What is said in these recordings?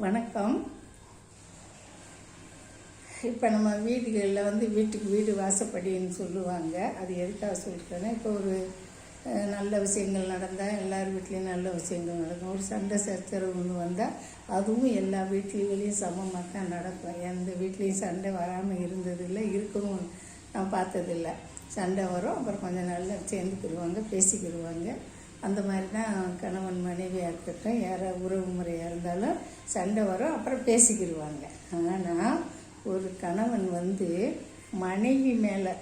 வணக்கம். இப்போ நம்ம வீடுகளில் வீட்டுக்கு வீடு வாசப்படின்னு சொல்லுவாங்க. அது எதுக்காக சொல்லிட்டேன்னா, இப்போ ஒரு நல்ல விஷயங்கள் நடந்தால் எல்லார் வீட்லேயும் நல்ல விஷயங்கள் நடக்கும். ஒரு சண்டை சச்சரவு ஒன்று வந்தால் அதுவும் எல்லா வீட்லேயும் சமமாக தான் நடக்கும். எந்த வீட்லேயும் சண்டை வராமல் இருந்ததில்லை, இருக்கவும் நான் பார்த்ததில்லை. சண்டை வரும், அப்புறம் கொஞ்சம் நல்லா சேர்ந்துக்கிடுவாங்க, பேசிக்கிடுவாங்க. அந்த மாதிரி தான் கணவன் மனைவியாக இருக்கட்டும், யாராவது உறவு முறையாக இருந்தாலும் சண்டை வரும், அப்புறம் பேசிக்கிடுவாங்க. ஆனால் ஒரு கணவன் மனைவி மேலே,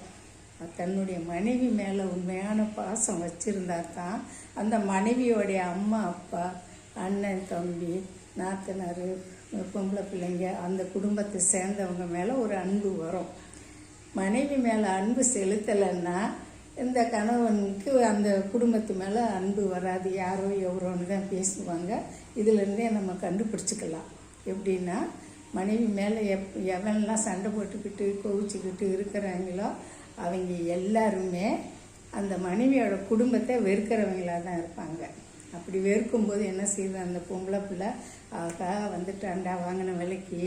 தன்னுடைய மனைவி மேலே உண்மையான பாசம் வச்சுருந்தா தான் அந்த மனைவியோடைய அம்மா அப்பா, அண்ணன் தம்பி, நாத்தனார், பொம்பளை பிள்ளைங்க, அந்த குடும்பத்தை சேர்ந்தவங்க மேலே ஒரு அன்பு வரும். மனைவி மேலே அன்பு செலுத்தலைன்னா இந்த கணவனுக்கு அந்த குடும்பத்து மேலே அன்பு வராது. யாரோ எவரோன்னு தான் பேசுவாங்க. இதிலேருந்தே நம்ம கண்டுபிடிச்சிக்கலாம். எப்படின்னா, மனைவி மேலே எவன்லாம் சண்டை போட்டுக்கிட்டு கோவிச்சுக்கிட்டு இருக்கிறாங்களோ அவங்க எல்லாருமே அந்த மனைவியோட குடும்பத்தை வெறுக்கிறவங்களாக தான் இருப்பாங்க. அப்படி வெறுக்கும்போது என்ன செய்யுது, அந்த பொம்பளை பிள்ளை ஆகா வந்துட்டாண்டா வாங்கின விலைக்கு,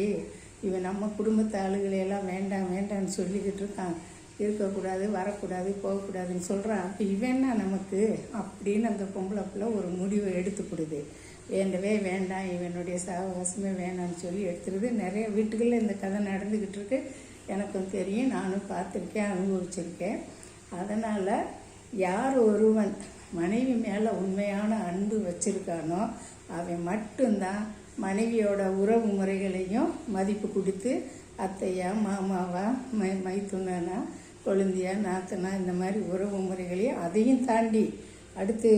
இவன் நம்ம குடும்பத்து ஆளுகளையெல்லாம் வேண்டாம் வேண்டான்னு சொல்லிக்கிட்டு இருக்கான், இருக்கக்கூடாது, வரக்கூடாது, போகக்கூடாதுன்னு சொல்கிறான், அப்போ இவன்னா நமக்கு அப்படின்னு அந்த பொம்பளை பிள்ளை ஒரு முடிவை எடுத்துக்கிடுது. வேண்டவே வேண்டாம், இவனுடைய சகவாசமே வேணான்னு சொல்லி எடுத்துருது. நிறைய வீட்டுகளில் இந்த கதை நடந்துக்கிட்டு இருக்கு. எனக்கும் தெரியும், நானும் பார்த்துருக்கேன், அனுபவிச்சிருக்கேன். அதனால் யார் ஒருவன் மனைவி மேலே உண்மையான அன்பு வச்சுருக்கானோ அவன் மட்டும்தான் மனைவியோட உறவு முறைகளையும் மதிப்பு கொடுத்து, அத்தையா மாமாவா மைத்துனனா கொழுந்தியா நாத்தனா இந்த மாதிரி உறவு முறைகளையும் அதையும் தாண்டி அடுத்து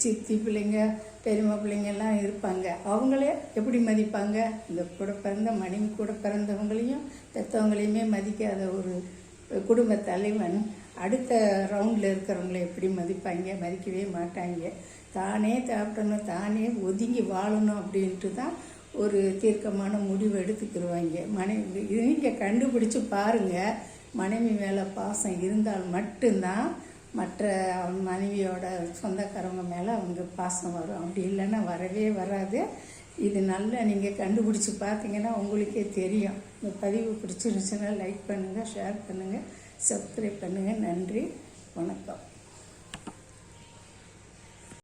சித்தி பிள்ளைங்க பெரியம்மா பிள்ளைங்கெல்லாம் இருப்பாங்க. அவங்களே எப்படி மதிப்பாங்க? இந்த கூட பிறந்த மனைவி கூட பிறந்தவங்களையும் பெற்றவங்களையுமே மதிக்காத ஒரு குடும்ப தலைவன் அடுத்த ரவுண்டில் இருக்கிறவங்கள எப்படி மதிப்பாங்க? மதிக்கவே மாட்டாங்க. தானே சாப்பிடணும், தானே ஒதுங்கி வாழணும் அப்படின்ட்டு தான் ஒரு தீர்க்கமான முடிவு எடுத்துக்கிடுவாங்க. மனைவி நீங்கள் கண்டுபிடிச்சி பாருங்கள். மனைவி மேலே பாசம் இருந்தால் மட்டும்தான் மற்ற மனைவியோட சொந்தக்காரவங்க மேலே அவங்க பாசம் வரும். அப்படி இல்லைன்னா வரவே வராது. இது நல்லா நீங்கள் கண்டுபிடிச்சி பார்த்தீங்கன்னா உங்களுக்கே தெரியும். இந்த பதிவு பிடிச்சிருந்துச்சுன்னா லைக் பண்ணுங்கள், ஷேர் பண்ணுங்கள், சப்ஸ்கிரைப் பண்ணுங்கள். நன்றி, வணக்கம்.